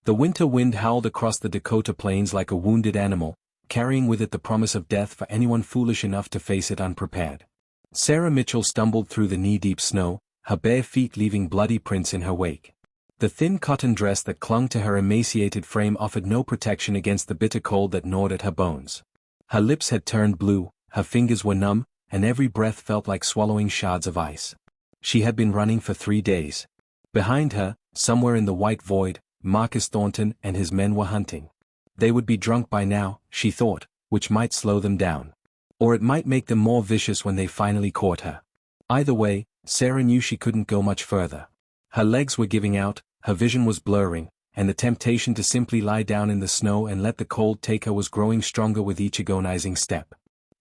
The winter wind howled across the Dakota plains like a wounded animal, carrying with it the promise of death for anyone foolish enough to face it unprepared. Sarah Mitchell stumbled through the knee-deep snow, her bare feet leaving bloody prints in her wake. The thin cotton dress that clung to her emaciated frame offered no protection against the bitter cold that gnawed at her bones. Her lips had turned blue, her fingers were numb, and every breath felt like swallowing shards of ice. She had been running for 3 days. Behind her, somewhere in the white void, Marcus Thornton and his men were hunting. They would be drunk by now, she thought, which might slow them down. Or it might make them more vicious when they finally caught her. Either way, Sarah knew she couldn't go much further. Her legs were giving out, her vision was blurring, and the temptation to simply lie down in the snow and let the cold take her was growing stronger with each agonizing step.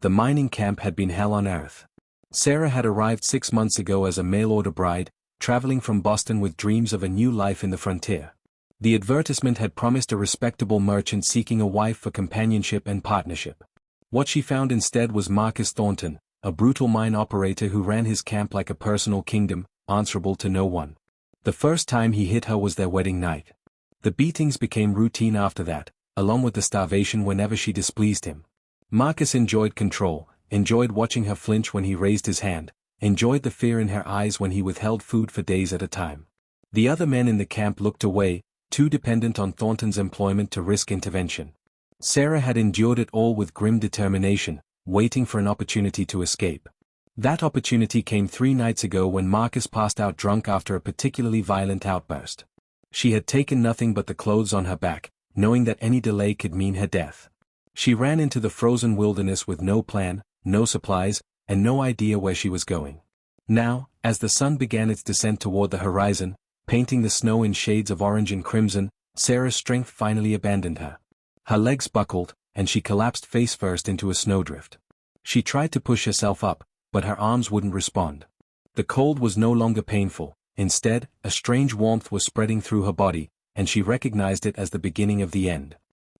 The mining camp had been hell on earth. Sarah had arrived 6 months ago as a mail-order bride, traveling from Boston with dreams of a new life in the frontier. The advertisement had promised a respectable merchant seeking a wife for companionship and partnership. What she found instead was Marcus Thornton, a brutal mine operator who ran his camp like a personal kingdom, answerable to no one. The first time he hit her was their wedding night. The beatings became routine after that, along with the starvation whenever she displeased him. Marcus enjoyed control, enjoyed watching her flinch when he raised his hand, enjoyed the fear in her eyes when he withheld food for days at a time. The other men in the camp looked away, too dependent on Thornton's employment to risk intervention. Sarah had endured it all with grim determination, waiting for an opportunity to escape. That opportunity came 3 nights ago when Marcus passed out drunk after a particularly violent outburst. She had taken nothing but the clothes on her back, knowing that any delay could mean her death. She ran into the frozen wilderness with no plan, no supplies, and no idea where she was going. Now, as the sun began its descent toward the horizon, painting the snow in shades of orange and crimson, Sarah's strength finally abandoned her. Her legs buckled, and she collapsed face first into a snowdrift. She tried to push herself up, but her arms wouldn't respond. The cold was no longer painful, instead, a strange warmth was spreading through her body, and she recognized it as the beginning of the end.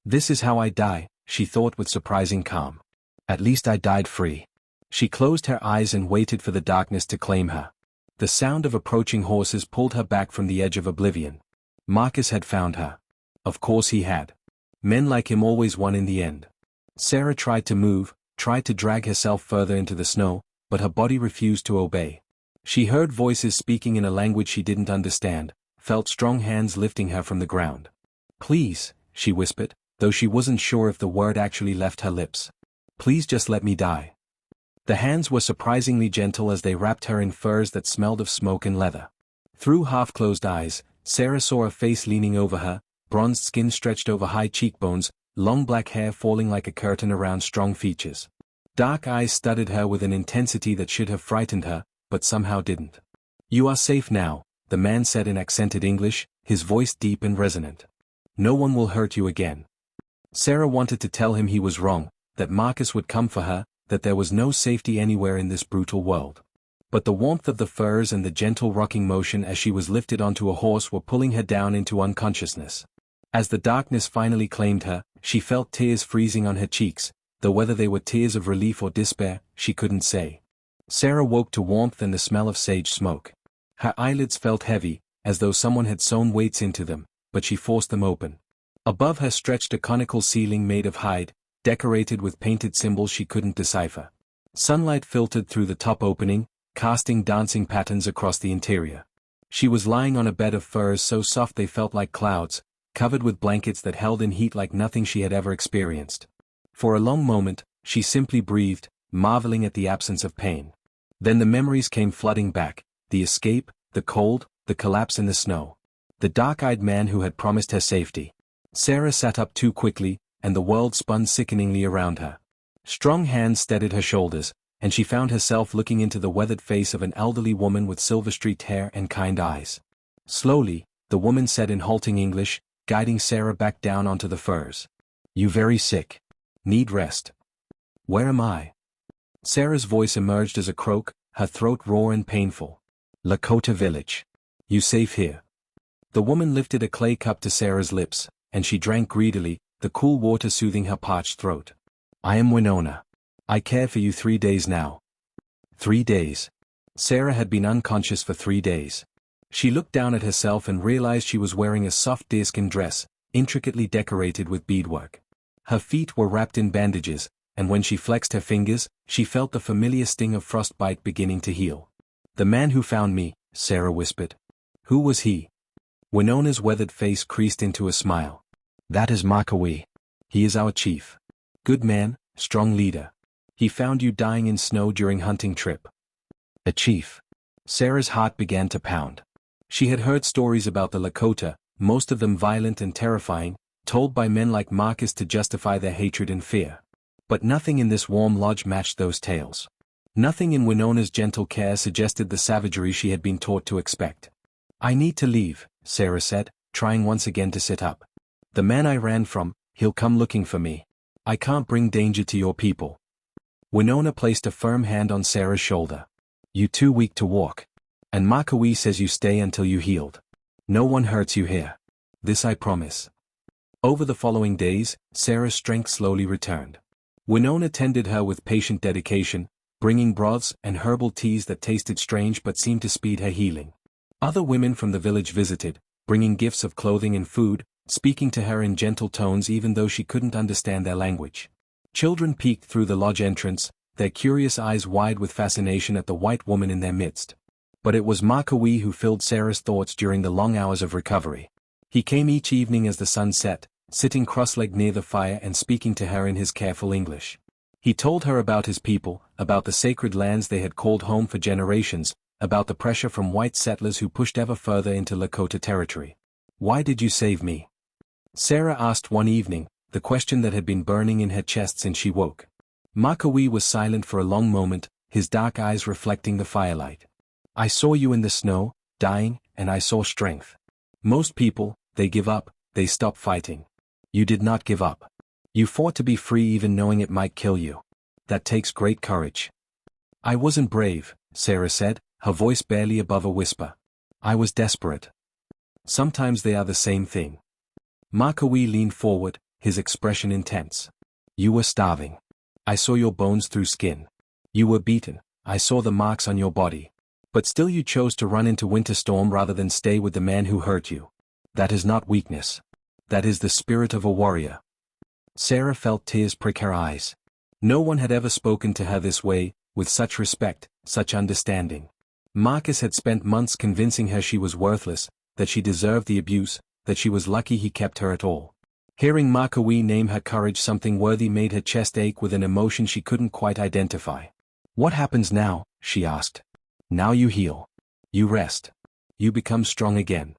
This is how I die, she thought with surprising calm. At least I died free. She closed her eyes and waited for the darkness to claim her. The sound of approaching horses pulled her back from the edge of oblivion. Marcus had found her. Of course he had. Men like him always won in the end. Sarah tried to move, tried to drag herself further into the snow, but her body refused to obey. She heard voices speaking in a language she didn't understand, felt strong hands lifting her from the ground. Please, she whispered, though she wasn't sure if the word actually left her lips. Please just let me die. The hands were surprisingly gentle as they wrapped her in furs that smelled of smoke and leather. Through half-closed eyes, Sarah saw a face leaning over her, bronzed skin stretched over high cheekbones, long black hair falling like a curtain around strong features. Dark eyes studied her with an intensity that should have frightened her, but somehow didn't. You are safe now, the man said in accented English, his voice deep and resonant. No one will hurt you again. Sarah wanted to tell him he was wrong, that Marcus would come for her, that there was no safety anywhere in this brutal world. But the warmth of the furs and the gentle rocking motion as she was lifted onto a horse were pulling her down into unconsciousness. As the darkness finally claimed her, she felt tears freezing on her cheeks, though whether they were tears of relief or despair, she couldn't say. Sarah woke to warmth and the smell of sage smoke. Her eyelids felt heavy, as though someone had sewn weights into them, but she forced them open. Above her stretched a conical ceiling made of hide, decorated with painted symbols she couldn't decipher. Sunlight filtered through the top opening, casting dancing patterns across the interior. She was lying on a bed of furs so soft they felt like clouds, covered with blankets that held in heat like nothing she had ever experienced. For a long moment, she simply breathed, marveling at the absence of pain. Then the memories came flooding back, the escape, the cold, the collapse in the snow. The dark-eyed man who had promised her safety. Sarah sat up too quickly, and the world spun sickeningly around her. Strong hands steadied her shoulders, and she found herself looking into the weathered face of an elderly woman with silver-streaked hair and kind eyes. Slowly, the woman said in halting English, guiding Sarah back down onto the furs. You very sick. Need rest. Where am I? Sarah's voice emerged as a croak, her throat raw and painful. Lakota village. You safe here? The woman lifted a clay cup to Sarah's lips, and she drank greedily, the cool water soothing her parched throat. I am Winona. I care for you 3 days now. 3 days. Sarah had been unconscious for 3 days. She looked down at herself and realized she was wearing a soft deerskin dress, intricately decorated with beadwork. Her feet were wrapped in bandages, and when she flexed her fingers, she felt the familiar sting of frostbite beginning to heal. "The man who found me," Sarah whispered. "Who was he?" Winona's weathered face creased into a smile. "That is Makawee. He is our chief. Good man, strong leader. He found you dying in snow during hunting trip." A chief. Sarah's heart began to pound. She had heard stories about the Lakota, most of them violent and terrifying, told by men like Marcus to justify their hatred and fear. But nothing in this warm lodge matched those tales. Nothing in Winona's gentle care suggested the savagery she had been taught to expect. "I need to leave," Sarah said, trying once again to sit up. "The man I ran from, he'll come looking for me. I can't bring danger to your people." Winona placed a firm hand on Sarah's shoulder. "You too weak to walk. And Makawee says you stay until you healed. No one hurts you here. This I promise." Over the following days, Sarah's strength slowly returned. Winona tended her with patient dedication, bringing broths and herbal teas that tasted strange but seemed to speed her healing. Other women from the village visited, bringing gifts of clothing and food, speaking to her in gentle tones even though she couldn't understand their language. Children peeked through the lodge entrance, their curious eyes wide with fascination at the white woman in their midst. But it was Makawee who filled Sarah's thoughts during the long hours of recovery. He came each evening as the sun set, sitting cross-legged near the fire and speaking to her in his careful English. He told her about his people, about the sacred lands they had called home for generations, about the pressure from white settlers who pushed ever further into Lakota territory. "Why did you save me?" Sarah asked one evening, the question that had been burning in her chest since she woke. Makawee was silent for a long moment, his dark eyes reflecting the firelight. "I saw you in the snow, dying, and I saw strength. Most people, they give up, they stop fighting. You did not give up. You fought to be free even knowing it might kill you. That takes great courage." "I wasn't brave," Sarah said, her voice barely above a whisper. "I was desperate. Sometimes they are the same thing." Makawee leaned forward, his expression intense. "You were starving. I saw your bones through skin. You were beaten, I saw the marks on your body. But still you chose to run into winter storm rather than stay with the man who hurt you. That is not weakness. That is the spirit of a warrior." Sarah felt tears prick her eyes. No one had ever spoken to her this way, with such respect, such understanding. Marcus had spent months convincing her she was worthless, that she deserved the abuse, that she was lucky he kept her at all. Hearing Makawee name her courage something worthy made her chest ache with an emotion she couldn't quite identify. "What happens now?" she asked. "Now you heal. You rest. You become strong again."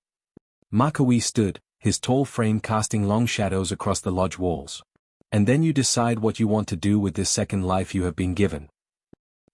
Makawee stood, his tall frame casting long shadows across the lodge walls. "And then you decide what you want to do with this second life you have been given."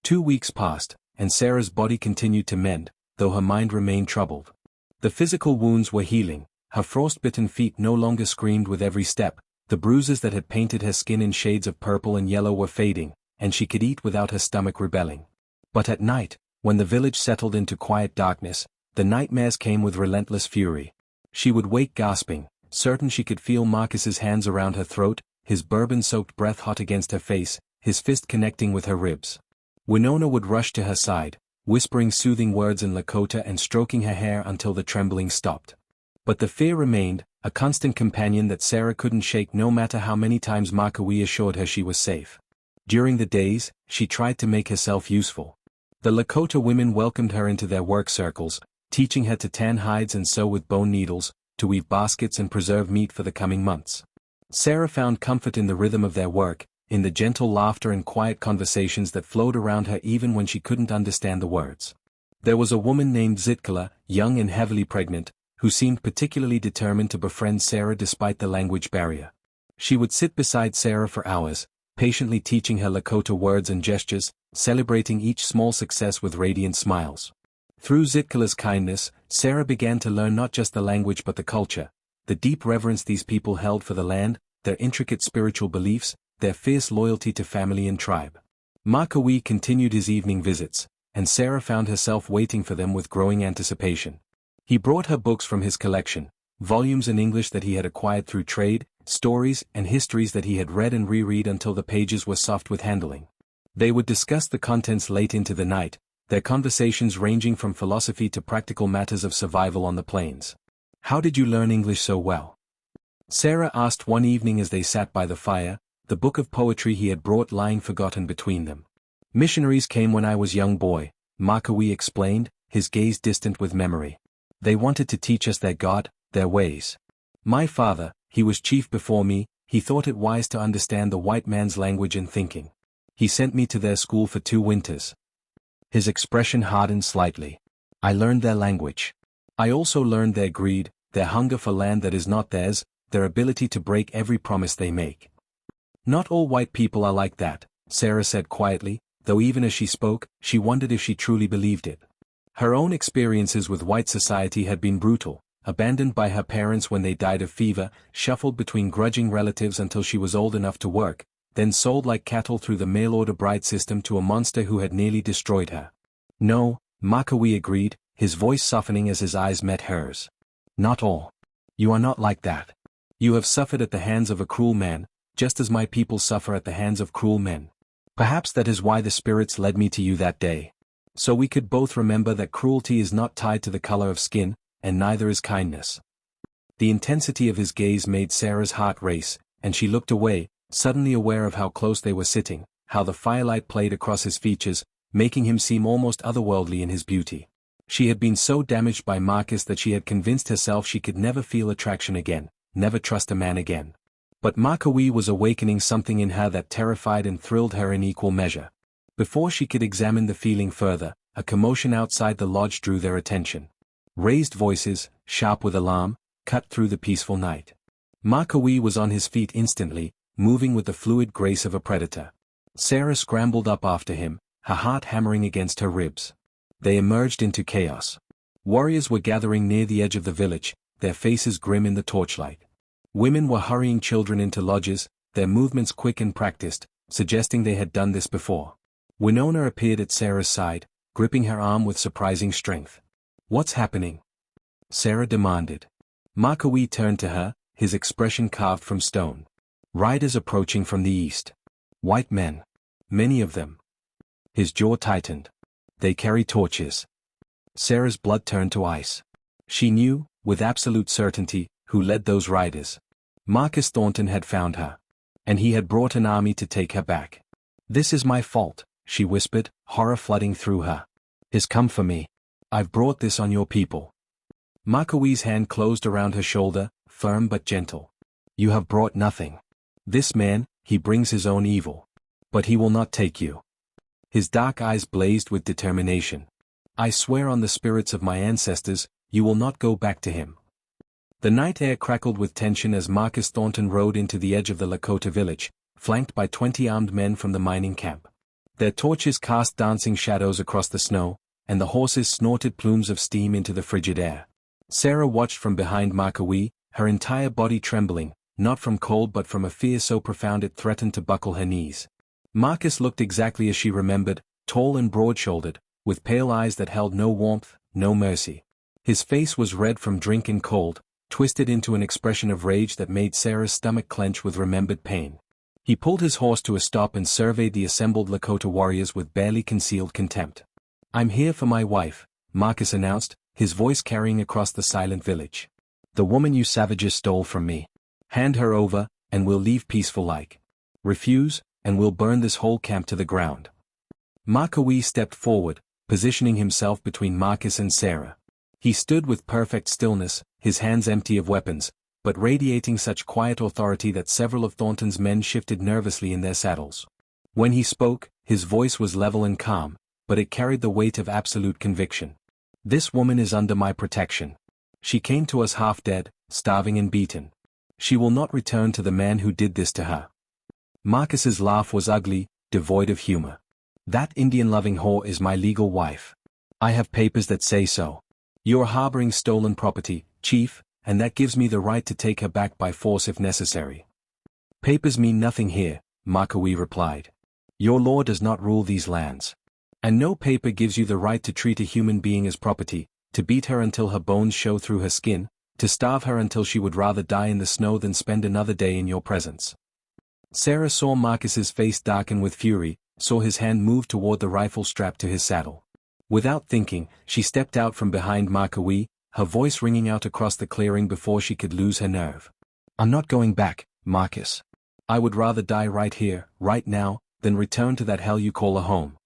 2 weeks passed, and Sarah's body continued to mend, though her mind remained troubled. The physical wounds were healing, her frostbitten feet no longer screamed with every step, the bruises that had painted her skin in shades of purple and yellow were fading, and she could eat without her stomach rebelling. But at night, when the village settled into quiet darkness, the nightmares came with relentless fury. She would wake gasping, certain she could feel Marcus's hands around her throat, his bourbon-soaked breath hot against her face, his fist connecting with her ribs. Winona would rush to her side, whispering soothing words in Lakota and stroking her hair until the trembling stopped. But the fear remained, a constant companion that Sarah couldn't shake no matter how many times Makawee assured her she was safe. During the days, she tried to make herself useful. The Lakota women welcomed her into their work circles, teaching her to tan hides and sew with bone needles, to weave baskets and preserve meat for the coming months. Sarah found comfort in the rhythm of their work, in the gentle laughter and quiet conversations that flowed around her even when she couldn't understand the words. There was a woman named Zitkala, young and heavily pregnant, who seemed particularly determined to befriend Sarah despite the language barrier. She would sit beside Sarah for hours, patiently teaching her Lakota words and gestures, celebrating each small success with radiant smiles. Through Zitkala's kindness, Sarah began to learn not just the language but the culture, the deep reverence these people held for the land, their intricate spiritual beliefs, their fierce loyalty to family and tribe. Makawee continued his evening visits, and Sarah found herself waiting for them with growing anticipation. He brought her books from his collection, volumes in English that he had acquired through trade, stories and histories that he had read and reread until the pages were soft with handling. They would discuss the contents late into the night, their conversations ranging from philosophy to practical matters of survival on the plains. "How did you learn English so well?" Sarah asked one evening as they sat by the fire, the book of poetry he had brought lying forgotten between them. Missionaries came when I was young boy, Makawi explained, his gaze distant with memory. They wanted to teach us their God, their ways. My father, he was chief before me, he thought it wise to understand the white man's language and thinking. He sent me to their school for 2 winters. His expression hardened slightly. I learned their language. I also learned their greed, their hunger for land that is not theirs, their ability to break every promise they make. Not all white people are like that, Sarah said quietly, though even as she spoke, she wondered if she truly believed it. Her own experiences with white society had been brutal, abandoned by her parents when they died of fever, shuffled between grudging relatives until she was old enough to work, then sold like cattle through the mail-order bride system to a monster who had nearly destroyed her. No, Makawi agreed, his voice softening as his eyes met hers. Not all. You are not like that. You have suffered at the hands of a cruel man, just as my people suffer at the hands of cruel men. Perhaps that is why the spirits led me to you that day. So we could both remember that cruelty is not tied to the color of skin, and neither is kindness. The intensity of his gaze made Sarah's heart race, and she looked away, suddenly aware of how close they were sitting, how the firelight played across his features, making him seem almost otherworldly in his beauty. She had been so damaged by Marcus that she had convinced herself she could never feel attraction again, never trust a man again. But Makawi was awakening something in her that terrified and thrilled her in equal measure. Before she could examine the feeling further, a commotion outside the lodge drew their attention. Raised voices, sharp with alarm, cut through the peaceful night. Makawi was on his feet instantly, moving with the fluid grace of a predator. Sarah scrambled up after him, her heart hammering against her ribs. They emerged into chaos. Warriors were gathering near the edge of the village, their faces grim in the torchlight. Women were hurrying children into lodges, their movements quick and practiced, suggesting they had done this before. Winona appeared at Sarah's side, gripping her arm with surprising strength. What's happening? Sarah demanded. Makawi turned to her, his expression carved from stone. Riders approaching from the east. White men. Many of them. His jaw tightened. They carry torches. Sarah's blood turned to ice. She knew, with absolute certainty, who led those riders. Marcus Thornton had found her. And he had brought an army to take her back. This is my fault, she whispered, horror flooding through her. Has come for me. I've brought this on your people. Makawi's hand closed around her shoulder, firm but gentle. You have brought nothing. This man, he brings his own evil. But he will not take you. His dark eyes blazed with determination. I swear on the spirits of my ancestors, you will not go back to him. The night air crackled with tension as Marcus Thornton rode into the edge of the Lakota village, flanked by 20 armed men from the mining camp. Their torches cast dancing shadows across the snow, and the horses snorted plumes of steam into the frigid air. Sarah watched from behind Makawi, her entire body trembling, not from cold but from a fear so profound it threatened to buckle her knees. Marcus looked exactly as she remembered, tall and broad-shouldered, with pale eyes that held no warmth, no mercy. His face was red from drink and cold, twisted into an expression of rage that made Sarah's stomach clench with remembered pain. He pulled his horse to a stop and surveyed the assembled Lakota warriors with barely concealed contempt. I'm here for my wife, Marcus announced, his voice carrying across the silent village. The woman you savages stole from me. Hand her over, and we'll leave peaceful like. Refuse, and we'll burn this whole camp to the ground. Makawi stepped forward, positioning himself between Marcus and Sarah. He stood with perfect stillness, his hands empty of weapons, but radiating such quiet authority that several of Thornton's men shifted nervously in their saddles. When he spoke, his voice was level and calm, but it carried the weight of absolute conviction. This woman is under my protection. She came to us half dead, starving and beaten. She will not return to the man who did this to her. Marcus's laugh was ugly, devoid of humor. That Indian-loving whore is my legal wife. I have papers that say so. You're harboring stolen property, Chief, and that gives me the right to take her back by force if necessary. Papers mean nothing here, Makawi replied. Your law does not rule these lands. And no paper gives you the right to treat a human being as property, to beat her until her bones show through her skin, to starve her until she would rather die in the snow than spend another day in your presence. Sarah saw Marcus's face darken with fury, saw his hand move toward the rifle strapped to his saddle. Without thinking, she stepped out from behind Makawi, her voice ringing out across the clearing before she could lose her nerve. I'm not going back, Marcus. I would rather die right here, right now, than return to that hell you call a home.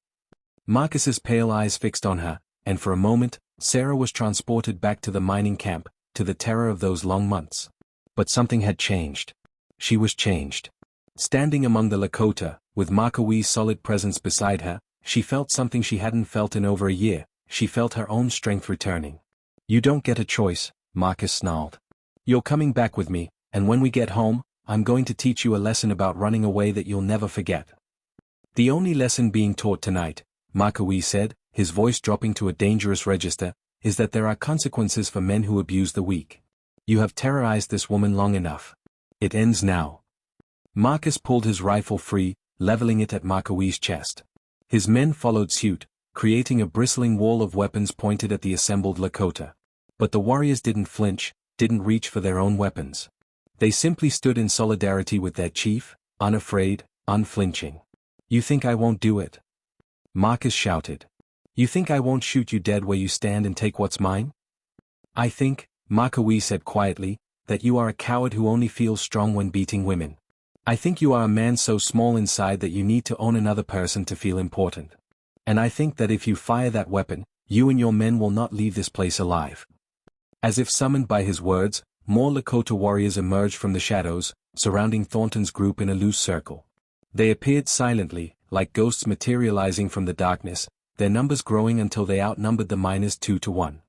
Marcus's pale eyes fixed on her, and for a moment, Sarah was transported back to the mining camp, to the terror of those long months. But something had changed. She was changed. Standing among the Lakota, with Marcowe's solid presence beside her, she felt something she hadn't felt in over a year. She felt her own strength returning. You don't get a choice, Marcus snarled. You're coming back with me, and when we get home, I'm going to teach you a lesson about running away that you'll never forget. The only lesson being taught tonight, Marcowe said, his voice dropping to a dangerous register, is that there are consequences for men who abuse the weak. You have terrorized this woman long enough. It ends now. Marcus pulled his rifle free, leveling it at Marcowe's chest. His men followed suit, creating a bristling wall of weapons pointed at the assembled Lakota. But the warriors didn't flinch, didn't reach for their own weapons. They simply stood in solidarity with their chief, unafraid, unflinching. You think I won't do it? Marcus shouted. You think I won't shoot you dead where you stand and take what's mine? I think, Marcowe said quietly, that you are a coward who only feels strong when beating women. I think you are a man so small inside that you need to own another person to feel important. And I think that if you fire that weapon, you and your men will not leave this place alive. As if summoned by his words, more Lakota warriors emerged from the shadows, surrounding Thornton's group in a loose circle. They appeared silently, like ghosts materializing from the darkness, their numbers growing until they outnumbered the miners 2-1.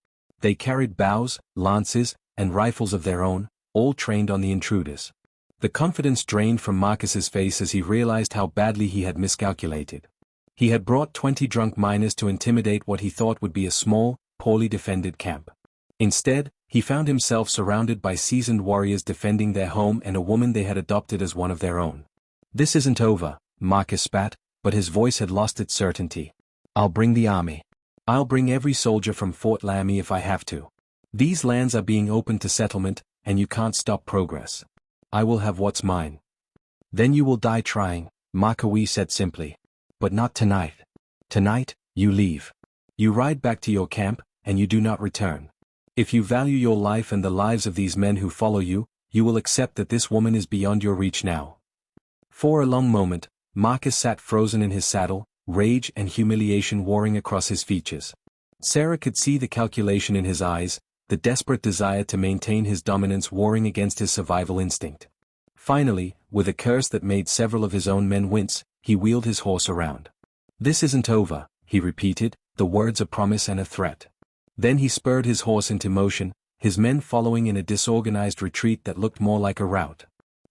They carried bows, lances, and rifles of their own, all trained on the intruders. The confidence drained from Marcus's face as he realized how badly he had miscalculated. He had brought 20 drunk miners to intimidate what he thought would be a small, poorly defended camp. Instead, he found himself surrounded by seasoned warriors defending their home and a woman they had adopted as one of their own. This isn't over, Marcus spat, but his voice had lost its certainty. I'll bring the army. I'll bring every soldier from Fort Laramie if I have to. These lands are being opened to settlement, and you can't stop progress. I will have what's mine. Then you will die trying, Marcowe said simply. But not tonight. Tonight, you leave. You ride back to your camp, and you do not return. If you value your life and the lives of these men who follow you, you will accept that this woman is beyond your reach now. For a long moment, Marcus sat frozen in his saddle, rage and humiliation warring across his features. Sarah could see the calculation in his eyes, the desperate desire to maintain his dominance warring against his survival instinct. Finally, with a curse that made several of his own men wince, he wheeled his horse around. This isn't over, he repeated, the words a promise and a threat. Then he spurred his horse into motion, his men following in a disorganized retreat that looked more like a rout.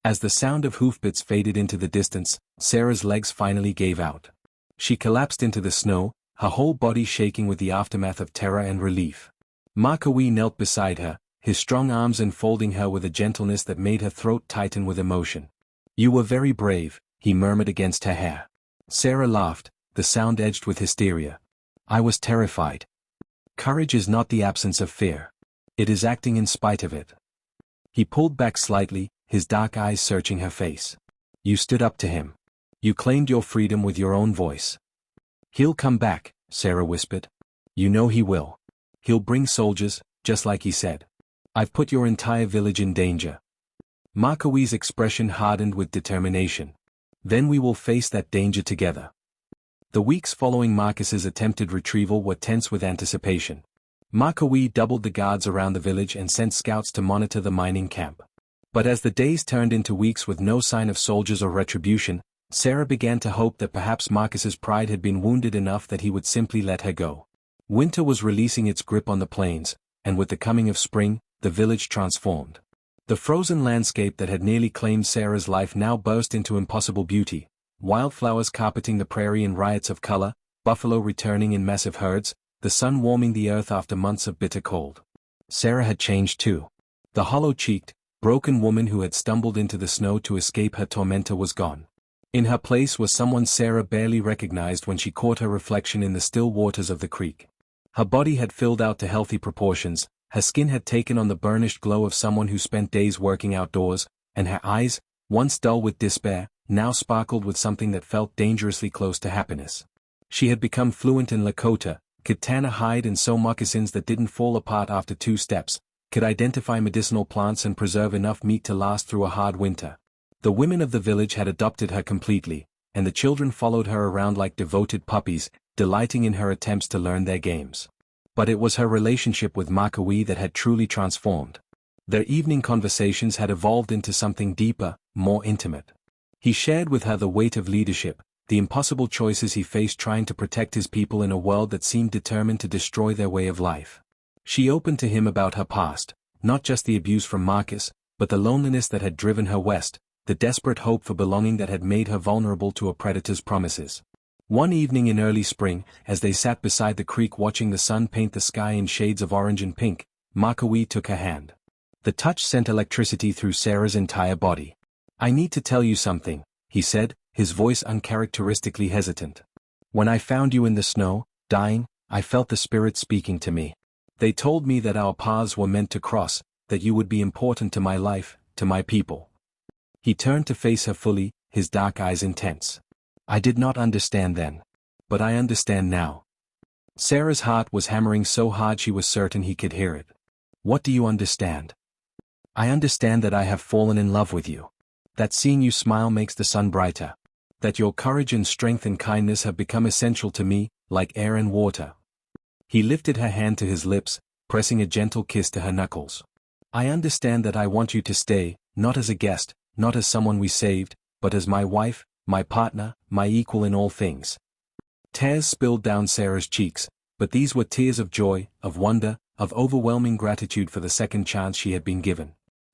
As the sound of hoofbeats faded into the distance, Sarah's legs finally gave out. She collapsed into the snow, her whole body shaking with the aftermath of terror and relief. Marcowe knelt beside her, his strong arms enfolding her with a gentleness that made her throat tighten with emotion. You were very brave, he murmured against her hair. Sarah laughed, the sound edged with hysteria. I was terrified. Courage is not the absence of fear. It is acting in spite of it. He pulled back slightly, his dark eyes searching her face. You stood up to him. You claimed your freedom with your own voice. He'll come back, Sarah whispered. You know he will. He'll bring soldiers, just like he said. I've put your entire village in danger. Marcowe's expression hardened with determination. Then we will face that danger together. The weeks following Marcus's attempted retrieval were tense with anticipation. Marcowe doubled the guards around the village and sent scouts to monitor the mining camp. But as the days turned into weeks with no sign of soldiers or retribution, Sarah began to hope that perhaps Marcus's pride had been wounded enough that he would simply let her go. Winter was releasing its grip on the plains, and with the coming of spring, the village transformed. The frozen landscape that had nearly claimed Sarah's life now burst into impossible beauty, wildflowers carpeting the prairie in riots of color, buffalo returning in massive herds, the sun warming the earth after months of bitter cold. Sarah had changed too. The hollow-cheeked, broken woman who had stumbled into the snow to escape her tormentor was gone. In her place was someone Sarah barely recognized when she caught her reflection in the still waters of the creek. Her body had filled out to healthy proportions, her skin had taken on the burnished glow of someone who spent days working outdoors, and her eyes, once dull with despair, now sparkled with something that felt dangerously close to happiness. She had become fluent in Lakota, could tan a hide and sew moccasins that didn't fall apart after 2 steps, could identify medicinal plants and preserve enough meat to last through a hard winter. The women of the village had adopted her completely, and the children followed her around like devoted puppies, delighting in her attempts to learn their games. But it was her relationship with Makawi that had truly transformed. Their evening conversations had evolved into something deeper, more intimate. He shared with her the weight of leadership, the impossible choices he faced trying to protect his people in a world that seemed determined to destroy their way of life. She opened to him about her past, not just the abuse from Marcus, but the loneliness that had driven her west, the desperate hope for belonging that had made her vulnerable to a predator's promises. One evening in early spring, as they sat beside the creek watching the sun paint the sky in shades of orange and pink, Makawi took her hand. The touch sent electricity through Sarah's entire body. "I need to tell you something," he said, his voice uncharacteristically hesitant. "When I found you in the snow, dying, I felt the spirit speaking to me. They told me that our paths were meant to cross, that you would be important to my life, to my people." He turned to face her fully, his dark eyes intense. "I did not understand then. But I understand now." Sarah's heart was hammering so hard she was certain he could hear it. "What do you understand?" "I understand that I have fallen in love with you. That seeing you smile makes the sun brighter. That your courage and strength and kindness have become essential to me, like air and water." He lifted her hand to his lips, pressing a gentle kiss to her knuckles. "I understand that I want you to stay, not as a guest, not as someone we saved, but as my wife, my partner, my equal in all things." Tears spilled down Sarah's cheeks, but these were tears of joy, of wonder, of overwhelming gratitude for the second chance she had been given.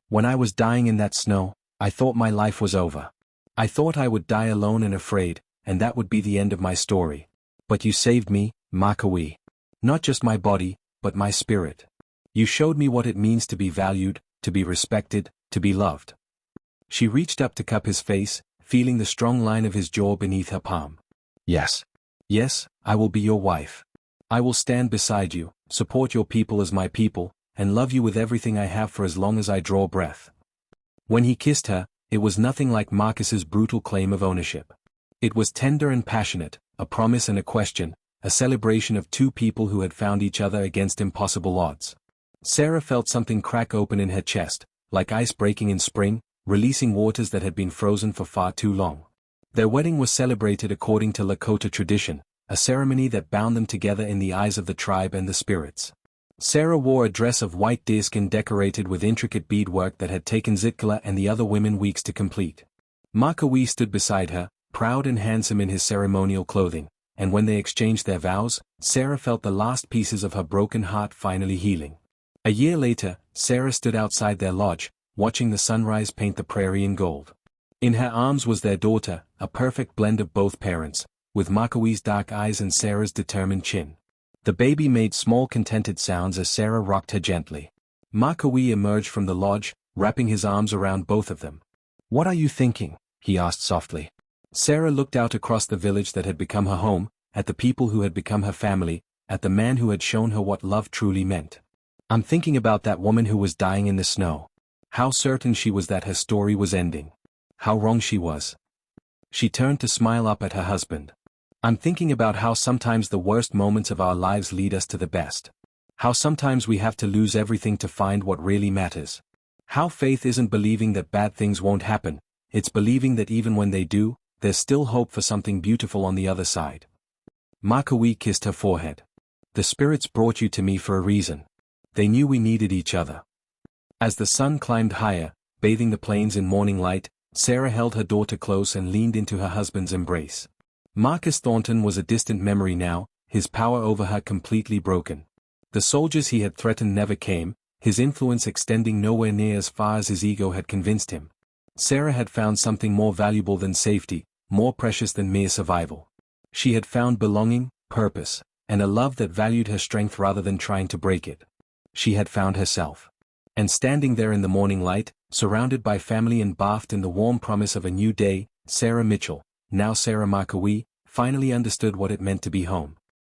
"When I was dying in that snow, I thought my life was over. I thought I would die alone and afraid, and that would be the end of my story. But you saved me, Makawi. Not just my body, but my spirit. You showed me what it means to be valued, to be respected, to be loved." She reached up to cup his face, feeling the strong line of his jaw beneath her palm. "Yes. Yes, I will be your wife. I will stand beside you, support your people as my people, and love you with everything I have for as long as I draw breath." When he kissed her, it was nothing like Marcus's brutal claim of ownership. It was tender and passionate, a promise and a question, a celebration of two people who had found each other against impossible odds. Sarah felt something crack open in her chest, like ice breaking in spring, releasing waters that had been frozen for far too long. Their wedding was celebrated according to Lakota tradition, a ceremony that bound them together in the eyes of the tribe and the spirits. Sarah wore a dress of white deerskin decorated with intricate beadwork that had taken Zitkala and the other women weeks to complete. Makawi stood beside her, proud and handsome in his ceremonial clothing, and when they exchanged their vows, Sarah felt the last pieces of her broken heart finally healing. A year later, Sarah stood outside their lodge, watching the sunrise paint the prairie in gold. In her arms was their daughter, a perfect blend of both parents, with Makawi's dark eyes and Sarah's determined chin. The baby made small contented sounds as Sarah rocked her gently. Makawi emerged from the lodge, wrapping his arms around both of them. "What are you thinking?" he asked softly. Sarah looked out across the village that had become her home, at the people who had become her family, at the man who had shown her what love truly meant. "I'm thinking about that woman who was dying in the snow. How certain she was that her story was ending. How wrong she was." She turned to smile up at her husband. "I'm thinking about how sometimes the worst moments of our lives lead us to the best. How sometimes we have to lose everything to find what really matters. How faith isn't believing that bad things won't happen, it's believing that even when they do, there's still hope for something beautiful on the other side." Makawi kissed her forehead. "The spirits brought you to me for a reason. They knew we needed each other." As the sun climbed higher, bathing the plains in morning light, Sarah held her daughter close and leaned into her husband's embrace. Marcus Thornton was a distant memory now, his power over her completely broken. The soldiers he had threatened never came, his influence extending nowhere near as far as his ego had convinced him. Sarah had found something more valuable than safety, more precious than mere survival. She had found belonging, purpose, and a love that valued her strength rather than trying to break it. She had found herself. And standing there in the morning light, surrounded by family and bathed in the warm promise of a new day, Sarah Mitchell, now Sarah Makawi, finally understood what it meant to be home.